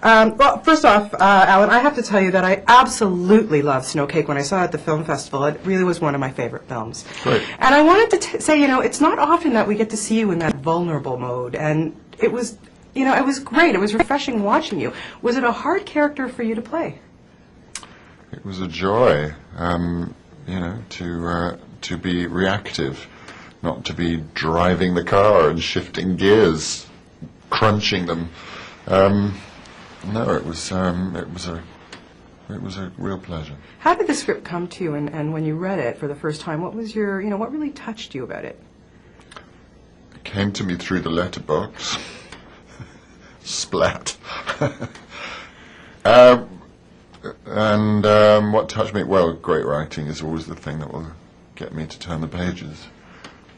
Well, first off, Alan, I have to tell you that I absolutely loved Snowcake when I saw it at the film festival. It really was one of my favorite films. Great. And I wanted to say, it's not often that we get to see you in that vulnerable mode, and it was, it was great. It was refreshing watching you. Was it a hard character for you to play? It was a joy, to be reactive, not to be driving the car and shifting gears, crunching them. No, it was a real pleasure. How did the script come to you, and when you read it for the first time, what was your, what really touched you about it? It came to me through the letterbox. Splat. And what touched me, well, great writing is always the thing that will get me to turn the pages.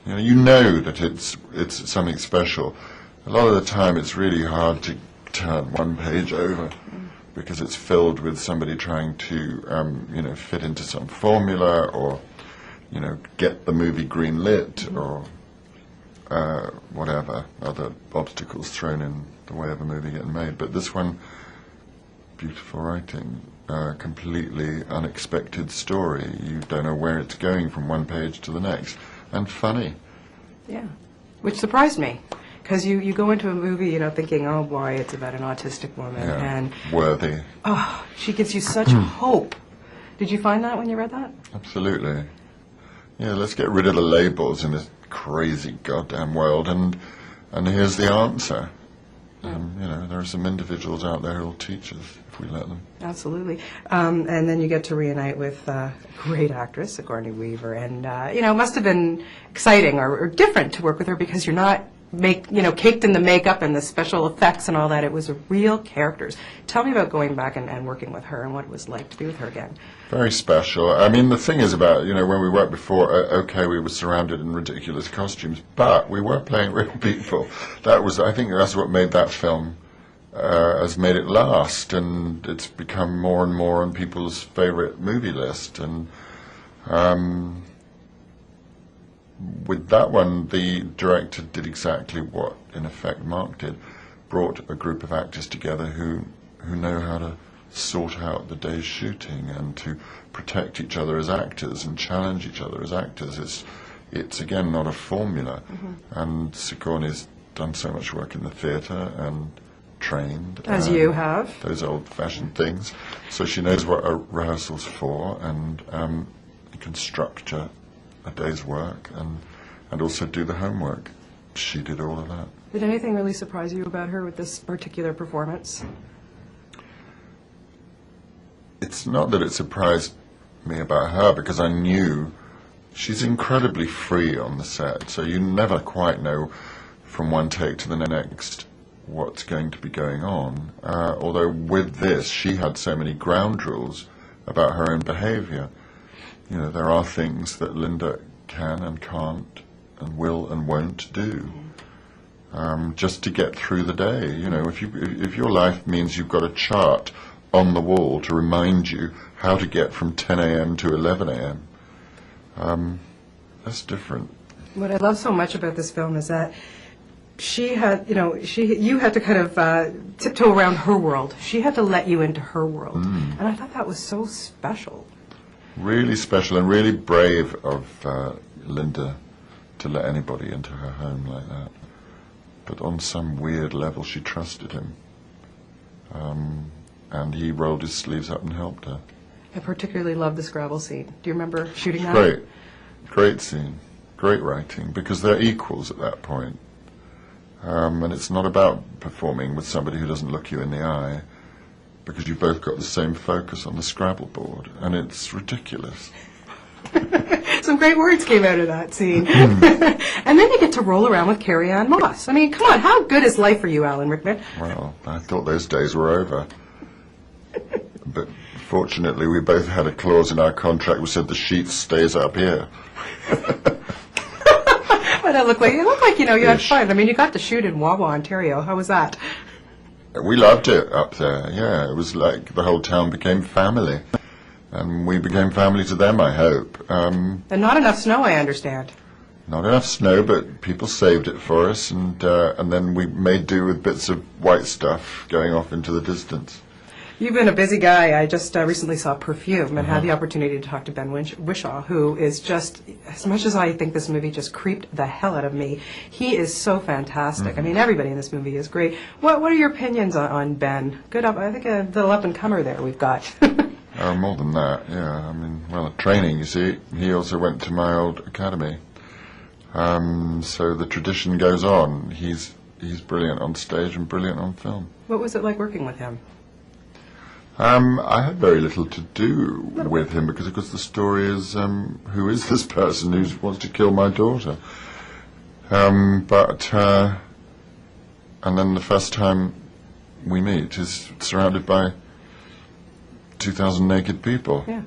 You know that it's something special. A lot of the time it's really hard to turn one page over because it's filled with somebody trying to, fit into some formula or, get the movie green lit or whatever other obstacles thrown in the way of a movie getting made. But this one, beautiful writing, completely unexpected story. You don't know where it's going from one page to the next. And funny. Yeah, which surprised me. Because you go into a movie, thinking, oh boy, it's about an autistic woman. Yeah, and worthy. Oh, she gives you such hope. Did you find that when you read that? Absolutely. Yeah, let's get rid of the labels in this crazy goddamn world, and here's the answer. There are some individuals out there who'll teach us if we let them. Absolutely. And then you get to reunite with a great actress, Sigourney Weaver, and it must have been exciting or different to work with her because you're not caked in the makeup and the special effects and all that. It was real characters. Tell me about going back and working with her and what it was like to be with her again. Very special. I mean, the thing is about, when we worked before, okay, we were surrounded in ridiculous costumes, but we were playing real people. I think that's what made that film, has made it last, and it's become more and more on people's favorite movie list. And with that one, the director did exactly what, in effect, Mark did. Brought a group of actors together who know how to sort out the day's shooting and to protect each other as actors and challenge each other as actors. It's again, not a formula. And Sigourney's done so much work in the theatre and trained. As you have. Those old-fashioned things. So she knows what a rehearsal's for, and can structure a day's work and also do the homework. She did all of that. Did anything really surprise you about her with this particular performance? It's not that it surprised me about her, because I knew she's incredibly free on the set, so you never quite know from one take to the next what's going to be going on. Although with this, she had so many ground rules about her own behavior. There are things that Linda can and can't and will and won't do, just to get through the day. If your life means you've got a chart on the wall to remind you how to get from 10 a.m. to 11 a.m., that's different. What I love so much about this film is that she had, you had to kind of tiptoe around her world. She had to let you into her world. And I thought that was so special. Really special and really brave of Linda to let anybody into her home like that. But on some weird level, she trusted him. And he rolled his sleeves up and helped her. I particularly love the Scrabble scene. Do you remember shooting that? Great scene. Great writing, because they're equals at that point. And it's not about performing with somebody who doesn't look you in the eye, because you've both got the same focus on the Scrabble board, and it's ridiculous. Some great words came out of that scene. And then you get to roll around with Carrie-Anne Moss. I mean, come on, how good is life for you, Alan Rickman? Well, I thought those days were over. But fortunately, we both had a clause in our contract which said the sheet stays up here. But it looked like you had fun. I mean, you got to shoot in Wawa, Ontario. How was that? We loved it up there, yeah. It was like the whole town became family. And we became family to them, I hope. And not enough snow, I understand. Not enough snow, but people saved it for us, and then we made do with bits of white stuff going off into the distance. You've been a busy guy. I just recently saw Perfume and had the opportunity to talk to Ben Whishaw, who is just, as much as I think this movie just creeped the hell out of me, he is so fantastic. I mean, everybody in this movie is great. What are your opinions on Ben? Good up, I think a little up-and-comer there we've got. More than that, yeah. I mean, well, training, you see. He also went to my old academy. So the tradition goes on. He's brilliant on stage and brilliant on film. What was it like working with him? I had very little to do with him because, of course, the story is who is this person who wants to kill my daughter? And then the first time we meet is surrounded by 2,000 naked people. Yeah.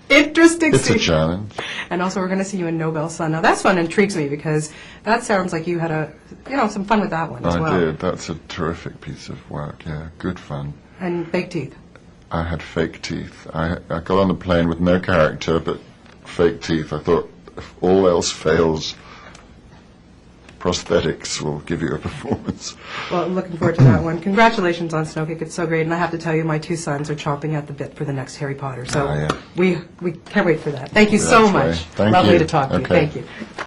Interesting. It's a challenge. And also, we're going to see you in Nobel's Son. Now, that's one intrigues me because that sounds like you had some fun with that one as well. I did. That's a terrific piece of work. Yeah, good fun. And fake teeth. I had fake teeth. I got on the plane with no character, but fake teeth. I thought, if all else fails, prosthetics will give you a performance. Well, looking forward to that one. Congratulations on Snowcake. It's so great. And I have to tell you, my 2 sons are chomping at the bit for the next Harry Potter. So yeah. we can't wait for that. Thank you so much. Thank Lovely you. to talk to you. Okay. Thank you.